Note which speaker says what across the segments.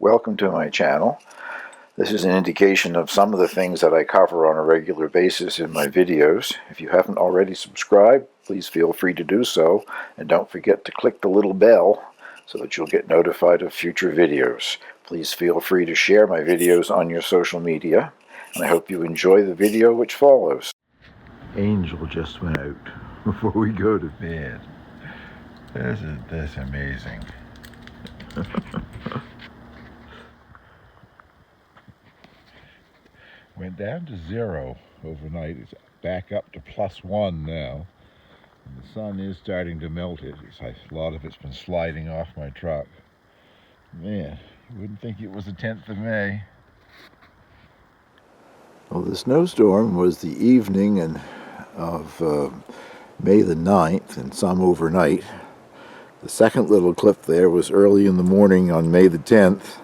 Speaker 1: Welcome to my channel. This is an indication of some of the things that I cover on a regular basis in my videos. If you haven't already subscribed, please feel free to do so, and don't forget to click the little bell so that you'll get notified of future videos. Please feel free to share my videos on your social media, and I hope you enjoy the video which follows. Angel just went out before we go to bed. That's amazing. Went down to 0 overnight. It's back up to +1 now. And the sun is starting to melt it. A lot of it's been sliding off my truck. Man, you wouldn't think it was the 10th of May. Well, the snowstorm was the evening of May the 9th and some overnight. The second little clip there was early in the morning on May the 10th.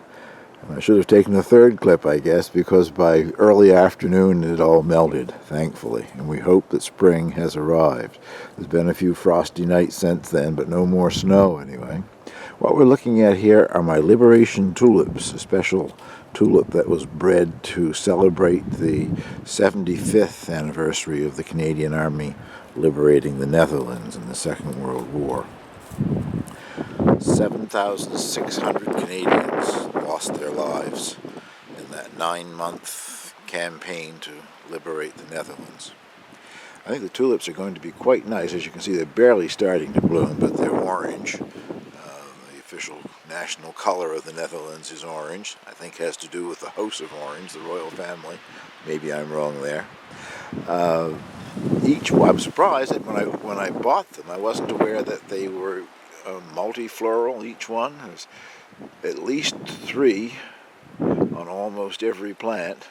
Speaker 1: I should have taken a third clip, I guess, because by early afternoon it all melted, thankfully, and we hope that spring has arrived. There's been a few frosty nights since then, but no more snow anyway. What we're looking at here are my Liberation tulips, a special tulip that was bred to celebrate the 75th anniversary of the Canadian Army liberating the Netherlands in the Second World War. 7,600 Canadians lost their lives in that 9-month campaign to liberate the Netherlands. I think the tulips are going to be quite nice. As you can see, they're barely starting to bloom, but they're orange. The official national color of the Netherlands is orange. I think it has to do with the House of Orange, the royal family. Maybe I'm wrong there. I'm surprised that when I bought them, I wasn't aware that they were multifloral, each one. There's at least 3 on almost every plant,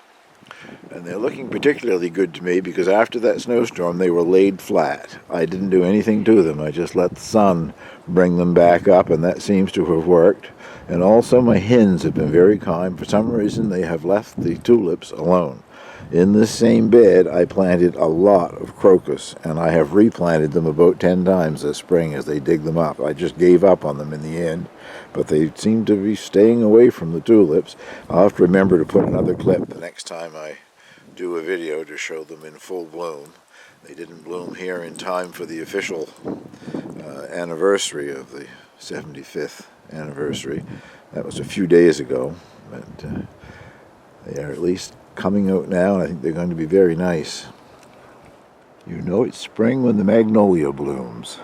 Speaker 1: and they're looking particularly good to me because after that snowstorm they were laid flat. I didn't do anything to them. I just let the sun bring them back up, and that seems to have worked. And also my hens have been very kind. For some reason they have left the tulips alone. In this same bed, I planted a lot of crocus, and I have replanted them about 10 times this spring as they dig them up. I just gave up on them in the end, but they seem to be staying away from the tulips. I'll have to remember to put another clip the next time I do a video to show them in full bloom. They didn't bloom here in time for the official anniversary of the 75th anniversary. That was a few days ago, but they are at least coming out now, and I think they're going to be very nice. You know it's spring when the magnolia blooms.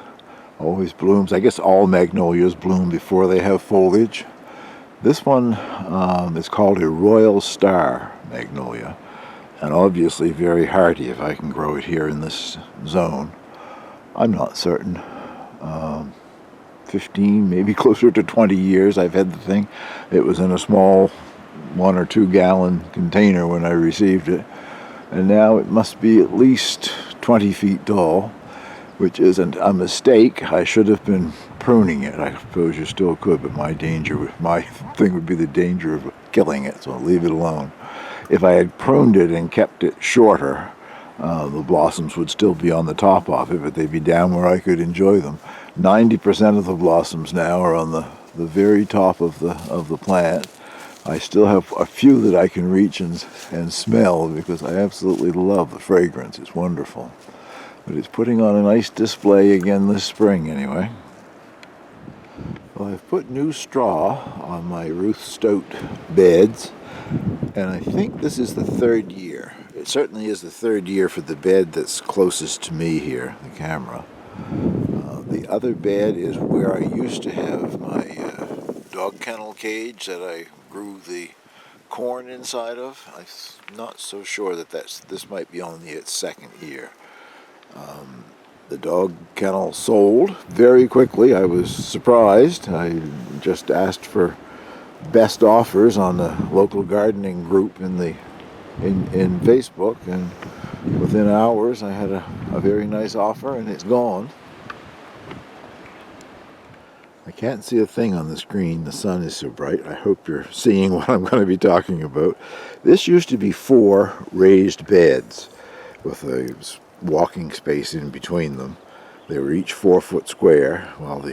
Speaker 1: Always blooms. I guess all magnolias bloom before they have foliage. This one is called a Royal Star magnolia, and obviously very hardy if I can grow it here in this zone. I'm not certain. 15, maybe closer to 20 years I've had the thing. It was in a small 1 or 2 gallon container when I received it, and now it must be at least 20 feet tall, which isn't a mistake. I should have been pruning it. I suppose you still could, but my thing would be the danger of killing it, so I'll leave it alone. If I had pruned it and kept it shorter, the blossoms would still be on the top of it, but they'd be down where I could enjoy them. 90% of the blossoms now are on the very top of the plant. I still have a few that I can reach and smell because I absolutely love the fragrance. It's wonderful. But it's putting on a nice display again this spring anyway. Well, I've put new straw on my Ruth Stout beds, and I think this is the 3rd year. It certainly is the 3rd year for the bed that's closest to me here, the camera. The other bed is where I used to have my dog kennel cage that I grew the corn inside of. I'm not so sure that this might be only its 2nd year. The dog kennel sold very quickly. I was surprised. I just asked for best offers on the local gardening group in Facebook, and within hours I had a very nice offer, and it's gone. I can't see a thing on the screen. The sun is so bright. I hope you're seeing what I'm going to be talking about. This used to be 4 raised beds with a walking space in between them. They were each 4 foot square, while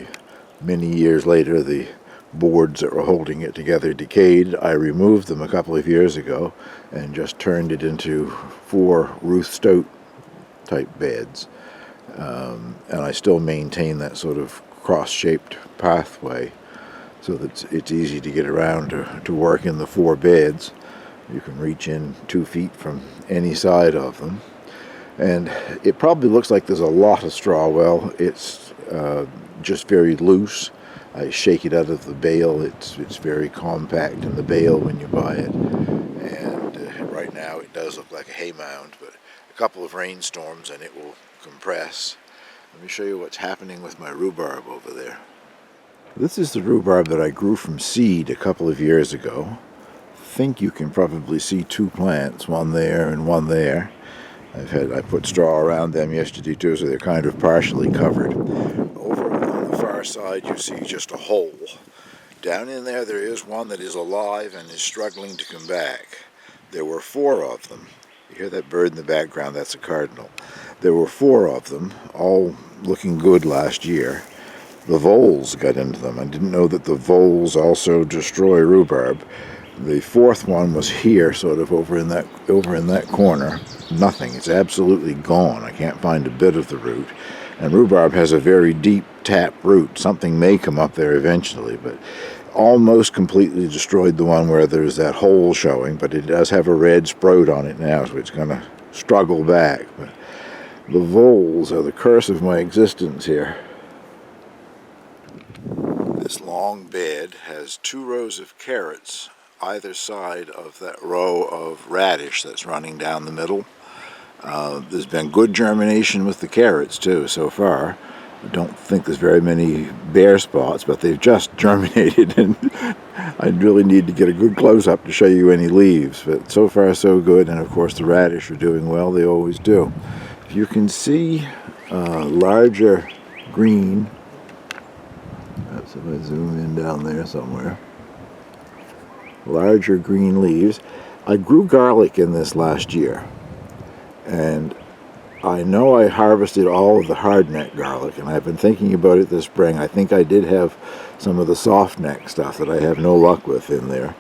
Speaker 1: many years later the boards that were holding it together decayed. I removed them a couple of years ago and just turned it into 4 Ruth Stoat type beds. And I still maintain that sort of cross-shaped pathway so that it's easy to get around to work in the 4 beds. You can reach in 2 feet from any side of them. And it probably looks like there's a lot of straw. Well, it's just very loose. I shake it out of the bale. It's very compact in the bale when you buy it. And right now it does look like a hay mound, but a couple of rainstorms and it will compress. Let me show you what's happening with my rhubarb over there. This is the rhubarb that I grew from seed a couple of years ago. I think you can probably see 2 plants, one there and one there. I put straw around them yesterday too, so they're kind of partially covered. Over on the far side you see just a hole. Down in there is one that is alive and is struggling to come back. There were 4 of them. You hear that bird in the background? That's a cardinal. There were 4 of them, all looking good last year. The voles got into them. I didn't know that the voles also destroy rhubarb. The 4th one was here, sort of over in that corner. Nothing. It's absolutely gone. I can't find a bit of the root. And rhubarb has a very deep tap root. Something may come up there eventually, but almost completely destroyed the one where there's that hole showing, but it does have a red sprout on it now, so it's going to struggle back. But the voles are the curse of my existence here. This long bed has 2 rows of carrots either side of that row of radish that's running down the middle. There's been good germination with the carrots too so far. I don't think there's very many bare spots, but they've just germinated, and I really need to get a good close-up to show you any leaves. But so far so good, and of course the radish are doing well. They always do. If you can see larger green, perhaps if I zoom in down there somewhere, larger green leaves. I grew garlic in this last year, and I know I harvested all of the hardneck garlic, and I've been thinking about it this spring. I think I did have some of the soft neck stuff that I have no luck with in there.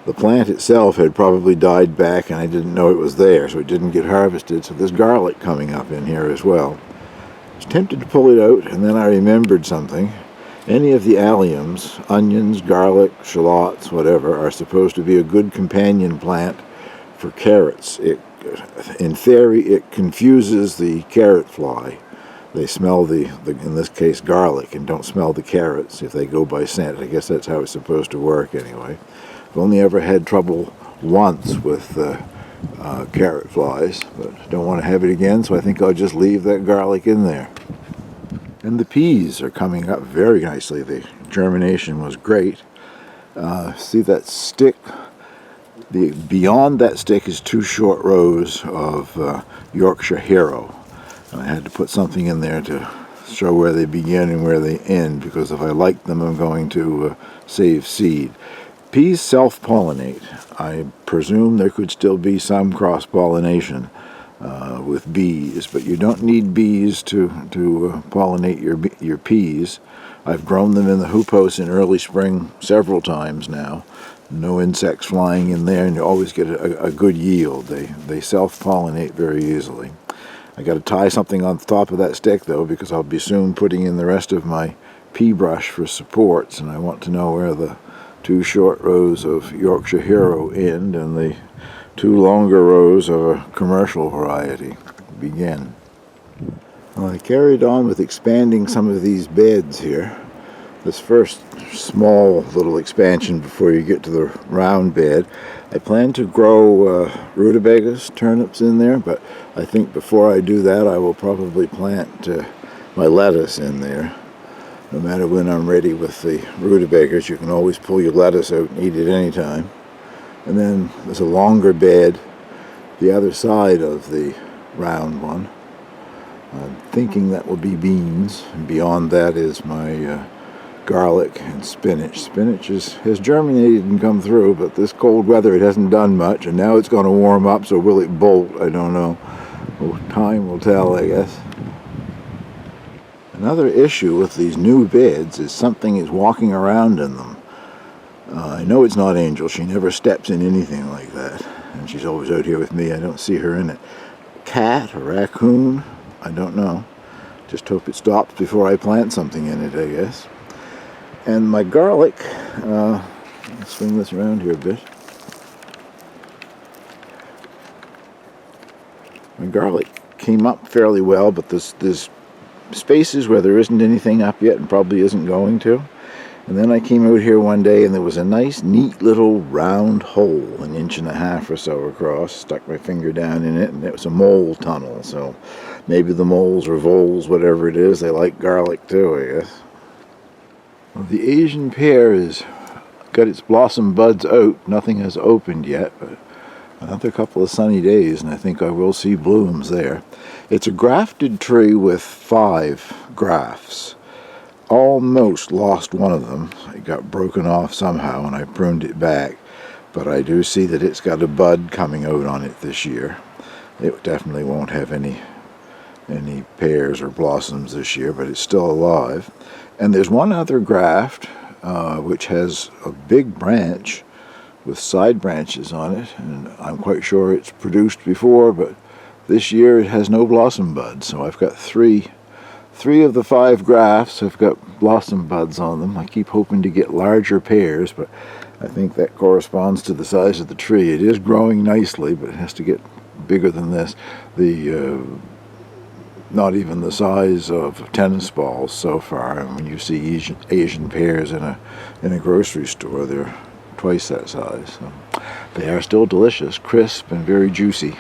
Speaker 1: The plant itself had probably died back, and I didn't know it was there, so it didn't get harvested. So there's garlic coming up in here as well. I was tempted to pull it out, and then I remembered something. Any of the alliums, onions, garlic, shallots, whatever, are supposed to be a good companion plant for carrots. In theory, it confuses the carrot fly. They smell in this case, garlic, and don't smell the carrots if they go by scent. I guess that's how it's supposed to work anyway. I've only ever had trouble once with carrot flies, but don't want to have it again, so I think I'll just leave that garlic in there. And the peas are coming up very nicely. The germination was great. See that stick? Beyond that stick is 2 short rows of Yorkshire Hero. And I had to put something in there to show where they begin and where they end, because if I like them, I'm going to save seed. Peas self-pollinate. I presume there could still be some cross-pollination with bees, but you don't need bees to pollinate your peas. I've grown them in the hoop house in early spring several times now. No insects flying in there, and you always get a good yield. They self-pollinate very easily. I got to tie something on the top of that stick though, because I'll be soon putting in the rest of my pea brush for supports, and I want to know where the 2 short rows of Yorkshire Hero end and the 2 longer rows of a commercial variety begin. Well, I carried on with expanding some of these beds here. This first small little expansion before you get to the round bed, I plan to grow rutabagas, turnips in there, but I think before I do that I will probably plant my lettuce in there. No matter when I'm ready with the rutabagas, you can always pull your lettuce out and eat it anytime. And then there's a longer bed the other side of the round one. I'm thinking that will be beans, and beyond that is my garlic and spinach. Spinach has germinated and come through, but this cold weather it hasn't done much, and now it's going to warm up, so will it bolt? I don't know. Well, time will tell, I guess. Another issue with these new beds is something is walking around in them. I know it's not Angel. She never steps in anything like that. And she's always out here with me. I don't see her in it. Cat, a raccoon, I don't know. Just hope it stops before I plant something in it, I guess. And my garlic, let's swing this around here a bit. My garlic came up fairly well, but there's spaces where there isn't anything up yet and probably isn't going to. And then I came out here one day and there was a nice, neat little round hole, 1.5 inches or so across. Stuck my finger down in it and it was a mole tunnel. So maybe the moles or voles, whatever it is, they like garlic too, I guess. Well, the Asian pear has got its blossom buds out. Nothing has opened yet, but another couple of sunny days and I think I will see blooms there. It's a grafted tree with 5 grafts. Almost lost one of them. It got broken off somehow and I pruned it back, but I do see that it's got a bud coming out on it this year. It definitely won't have any pears or blossoms this year, but it's still alive. And there's one other graft which has a big branch with side branches on it, and I'm quite sure it's produced before, but this year it has no blossom buds. So I've got three of the 5 grafts have got blossom buds on them. I keep hoping to get larger pears, but I think that corresponds to the size of the tree. It is growing nicely, but it has to get bigger than this. Not even the size of tennis balls so far. And when you see Asian pears in a grocery store, they're twice that size. So they are still delicious, crisp and very juicy.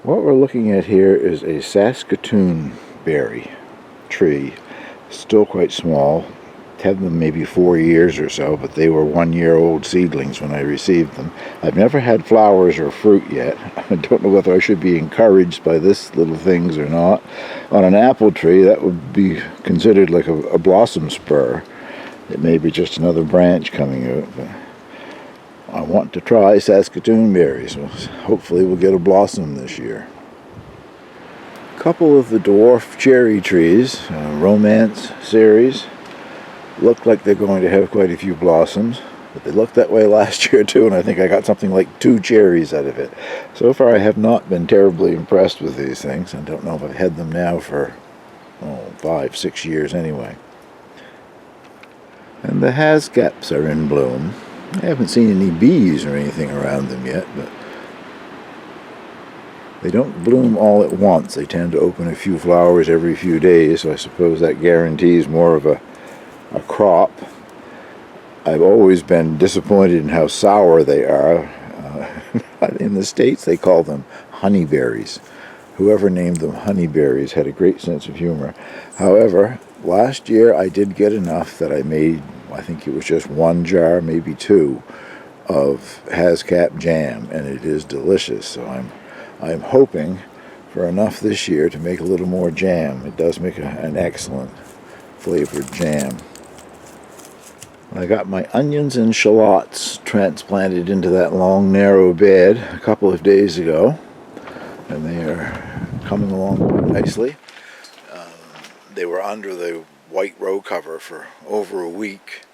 Speaker 1: What we're looking at here is a Saskatoon berry tree, still quite small. Had them maybe 4 years or so, but they were 1-year-old seedlings when I received them. I've never had flowers or fruit yet. I don't know whether I should be encouraged by this little things or not. On an apple tree, that would be considered like a blossom spur. It may be just another branch coming out, but I want to try Saskatoon berries. So hopefully we'll get a blossom this year. A couple of the dwarf cherry trees, Romance series, look like they're going to have quite a few blossoms, but they looked that way last year too, and I think I got something like 2 cherries out of it. So far I have not been terribly impressed with these things. I don't know if I've had them now for 5-6 years anyway. And the hascaps are in bloom. I haven't seen any bees or anything around them yet, but they don't bloom all at once. They tend to open a few flowers every few days, so I suppose that guarantees more of a crop. I've always been disappointed in how sour they are. In the States they call them honeyberries. Whoever named them honeyberries had a great sense of humor. However, last year I did get enough that I made, I think it was just 1 jar, maybe 2, of hascap jam, and it is delicious. So I'm hoping for enough this year to make a little more jam. It does make an excellent flavored jam. I got my onions and shallots transplanted into that long narrow bed a couple of days ago, and they are coming along quite nicely. They were under the white row cover for over a week,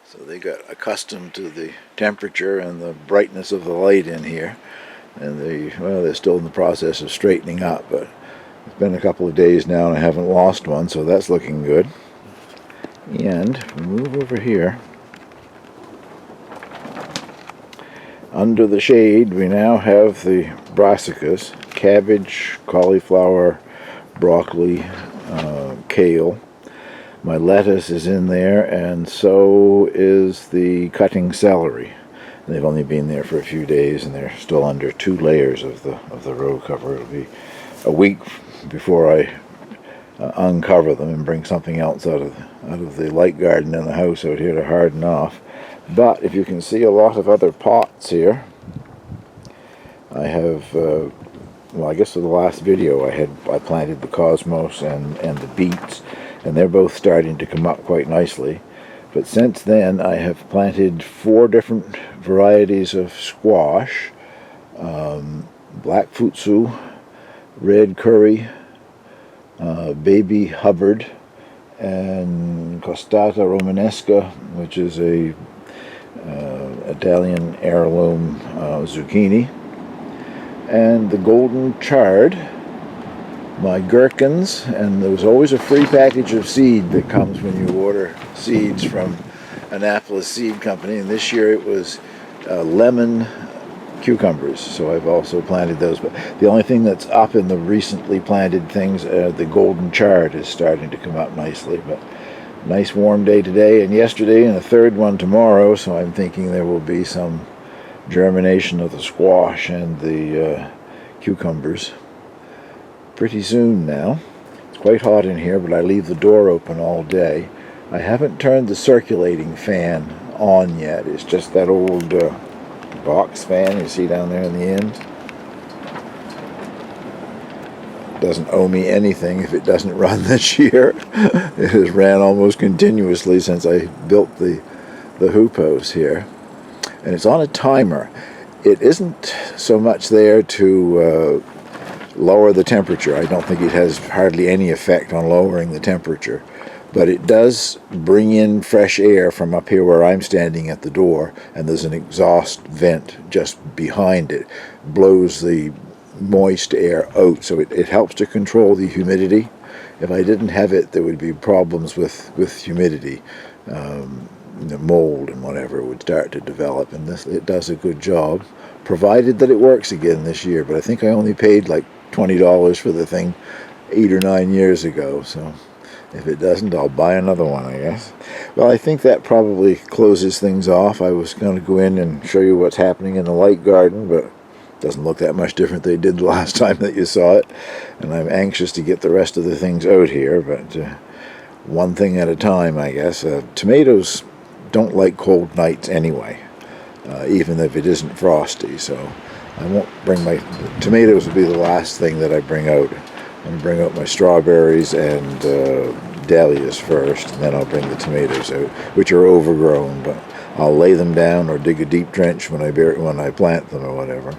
Speaker 1: so they got accustomed to the temperature and the brightness of the light in here, and they're still in the process of straightening up, but it's been a couple of days now and I haven't lost one, so that's looking good. And if we move over here, under the shade we now have the brassicas, cabbage, cauliflower, broccoli, kale. My lettuce is in there, and so is the cutting celery. They've only been there for a few days and they're still under 2 layers of the row cover. It'll be a week before I uncover them and bring something else out of the light garden in the house out here to harden off. But if you can see a lot of other pots here, I have, I guess for the last video I planted the cosmos and the beets, and they're both starting to come up quite nicely. But since then I have planted 4 different varieties of squash, black futsu, red curry, baby Hubbard, and costata romanesca, which is a Italian heirloom zucchini, and the golden chard, my gherkins, and there was always a free package of seed that comes when you order seeds from Annapolis Seed Company, and this year it was lemon cucumbers, so I've also planted those. But the only thing that's up in the recently planted things, the golden chard is starting to come up nicely. But nice warm day today and yesterday, and a third one tomorrow, so I'm thinking there will be some germination of the squash and the cucumbers pretty soon now. It's quite hot in here, but I leave the door open all day. I haven't turned the circulating fan on yet. It's just that old box fan you see down there in the end. Doesn't owe me anything if it doesn't run this year. It has ran almost continuously since I built the hoop house here. And it's on a timer. It isn't so much there to lower the temperature. I don't think it has hardly any effect on lowering the temperature. But it does bring in fresh air from up here where I'm standing at the door, and there's an exhaust vent just behind it. Blows the moist air out, so it helps to control the humidity. If I didn't have it, there would be problems with humidity. The mold and whatever would start to develop, and it does a good job, provided that it works again this year. But I think I only paid like $20 for the thing 8 or 9 years ago, so if it doesn't, I'll buy another one, I guess. Well, I think that probably closes things off. I was going to go in and show you what's happening in the light garden, but it doesn't look that much different than it did the last time that you saw it. And I'm anxious to get the rest of the things out here, but one thing at a time, I guess. Tomatoes don't like cold nights anyway, even if it isn't frosty, so I won't bring my tomatoes will be the last thing that I bring out. I'm going to bring out my strawberries and dahlias first, and then I'll bring the tomatoes out, which are overgrown, but I'll lay them down or dig a deep trench when I plant them or whatever.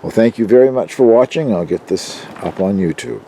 Speaker 1: Well, thank you very much for watching. I'll get this up on YouTube.